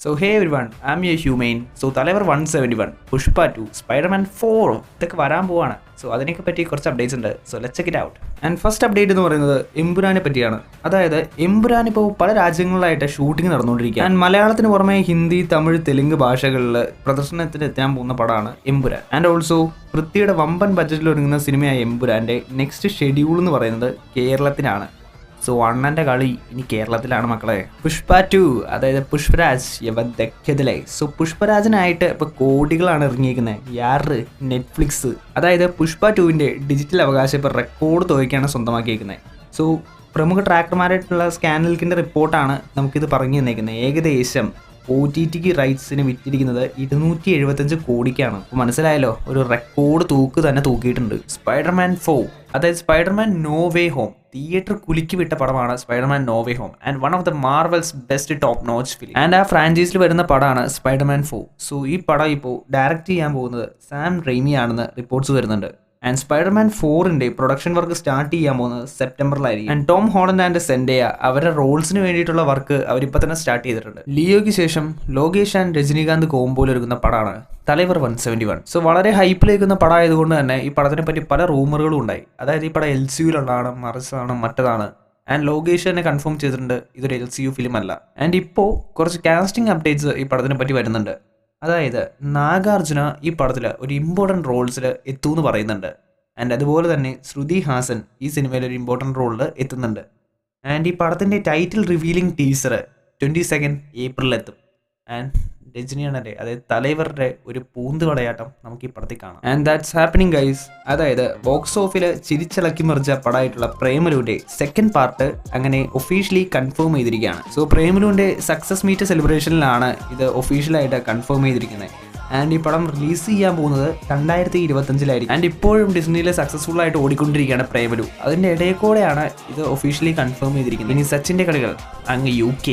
So hey everyone, I'm your Humane. So തലവർ 171, Pushpa 2, Spiderman 4 ഇതൊക്കെ വരാൻ പോവാണ്. സോ അതിനെയൊക്കെ പറ്റി കുറച്ച് അപ്ഡേറ്റ്സ് ഉണ്ട്. So let's check it out. And first update എന്ന് പറയുന്നത് എമ്പുരാനെ പറ്റിയാണ്. അതായത് എമ്പുരാൻ ഇപ്പോൾ പല രാജ്യങ്ങളിലായിട്ട് ഷൂട്ടിംഗ് നടന്നുകൊണ്ടിരിക്കുക. ആൻഡ് മലയാളത്തിന് പുറമെ ഹിന്ദി, തമിഴ്, തെലുങ്ക് ഭാഷകളിൽ പ്രദർശനത്തിന് എത്താൻ പോകുന്ന പടമാണ് എമ്പുരാൻ. ആൻഡ് ഓൾസോ പൃഥ്വിയുടെ വമ്പൻ ബഡ്ജറ്റിൽ ഒരുങ്ങുന്ന സിനിമയായ എമ്പുരാൻ്റെ നെക്സ്റ്റ് ഷെഡ്യൂൾ എന്ന് പറയുന്നത് കേരളത്തിനാണ്. സോ അണ്ണൻ്റെ കളി ഇനി കേരളത്തിലാണ് മക്കളെ. പുഷ്പ 2, അതായത് പുഷ്പരാജ് യവദക്കതിലെ. സോ പുഷ്പരാജിനായിട്ട് ഇപ്പോൾ കോടികളാണ് ഇറങ്ങിയിരിക്കുന്നത്. യാറ് നെറ്റ്ഫ്ലിക്സ്. അതായത് പുഷ്പ 2വിൻ്റെ ഡിജിറ്റൽ അവകാശം ഇപ്പോൾ റെക്കോർഡ് തുകയ്ക്കാണ് സ്വന്തമാക്കിയിരിക്കുന്നത്. സോ പ്രമുഖ ട്രാക്ടർമാരായിട്ടുള്ള സ്കാനൽക്കിൻ്റെ റിപ്പോർട്ടാണ് നമുക്കിത് പറഞ്ഞു തന്നേക്കുന്നത്. ഏകദേശം OTTക്ക് റൈറ്റ്സിന് വിറ്റിരിക്കുന്നത് 275 കോടിക്കാണ്. അപ്പോൾ മനസ്സിലായല്ലോ, ഒരു റെക്കോർഡ് തൂക്ക് തന്നെ തൂക്കിയിട്ടുണ്ട്. സ്പൈഡർമാൻ 4, അതായത് Spiderman no way home, theatre കുലുക്കി വിട്ട പടമാണ് Spiderman no way home. And one of the Marvel's best top notch film. And ആ ഫ്രാഞ്ചൈസിൽ വരുന്ന പടമാണ് സ്പൈഡർമാൻ 4. സോ ഈ പടം ഇപ്പോൾ ഡയറക്റ്റ് ചെയ്യാൻ പോകുന്നത് സാം റെയ്മി ആണെന്ന് റിപ്പോർട്ട്സ് വരുന്നുണ്ട്. ആൻഡ് സ്പൈഡർമാൻ 4ൻ്റെ പ്രൊഡക്ഷൻ വർക്ക് സ്റ്റാർട്ട് ചെയ്യാൻ പോകുന്നത് സെപ്റ്റംബറിലായിരിക്കും. And Tom Holland and Zendaya അവരുടെ റോൾസിന് വേണ്ടിയിട്ടുള്ള വർക്ക് അവരിപ്പോൾ തന്നെ സ്റ്റാർട്ട് ചെയ്തിട്ടുണ്ട്. ലിയോയ്ക്ക് ശേഷം ലോകേഷ് ആൻഡ് രജനീകാന്ത് കോംബോയിൽ ഒരുക്കുന്ന പടമാണ് തലവർ 171. സോ വളരെ ഹൈപ്പിലേക്കുന്ന പടമായതുകൊണ്ട് തന്നെ ഈ പടത്തിനെ പറ്റി പല റൂമറുകളും ഉണ്ടായി. അതായത് ഈ പടം LCUയിലുള്ളതാണ്, മറിച്ചതാണ്, മറ്റതാണ്. ആൻഡ് ലോകേഷ് തന്നെ കൺഫേം ചെയ്തിട്ടുണ്ട് ഇതൊരു LCU ഫിലിം അല്ല. ആൻഡ് ഇപ്പോൾ കുറച്ച് കാസ്റ്റിംഗ് അപ്ഡേറ്റ്സ് ഈ പടത്തിനെ പറ്റി വരുന്നുണ്ട്. അതായത് നാഗാർജുന ഈ പടത്തിൽ ഒരു ഇമ്പോർട്ടൻറ്റ് റോൾസിൽ എത്തുമെന്ന് പറയുന്നുണ്ട്. ആൻഡ് അതുപോലെ തന്നെ ശ്രുതി ഹാസൻ ഈ സിനിമയിൽ ഒരു ഇമ്പോർട്ടൻറ്റ് റോളിൽ എത്തുന്നുണ്ട്. ആൻഡ് ഈ പടത്തിൻ്റെ ടൈറ്റിൽ റിവീലിംഗ് ടീസർ 22 ഏപ്രിലിൽ എത്തും. ആൻഡ് രജനിയാണല്ലേ, അതായത് തലവരുടെ ഒരു പൂന്ത് പടയാട്ടം നമുക്ക് ഈ പടത്തിൽ കാണാം. And that's happening guys. അതായത് ബോക്സ് ഓഫിൽ ചിരിച്ചിളക്കി മറിച്ച പടമായിട്ടുള്ള പ്രേമലുവിൻ്റെ സെക്കൻഡ് പാർട്ട് അങ്ങനെ ഒഫീഷ്യലി കൺഫേം ചെയ്തിരിക്കുകയാണ്. സോ പ്രേമലുവിൻ്റെ സക്സസ് മീറ്റ് സെലിബ്രേഷനിലാണ് ഇത് ഒഫീഷ്യലായിട്ട് കൺഫേം ചെയ്തിരിക്കുന്നത്. ആൻഡ് ഈ പടം റിലീസ് ചെയ്യാൻ പോകുന്നത് 2025 ആൻഡ് ഇപ്പോഴും ഡിസ്നിയിൽ സക്സസ്ഫുൾ ആയിട്ട് ഓടിക്കൊണ്ടിരിക്കുകയാണ് പ്രേമലു. അതിൻ്റെ ഇടയിൽ കൂടെയാണ് ഇത് ഒഫീഷ്യലി കൺഫേം ചെയ്തിരിക്കുന്നത്. ഇനി സച്ചിൻ്റെ കളികൾ അങ്ങ് UK.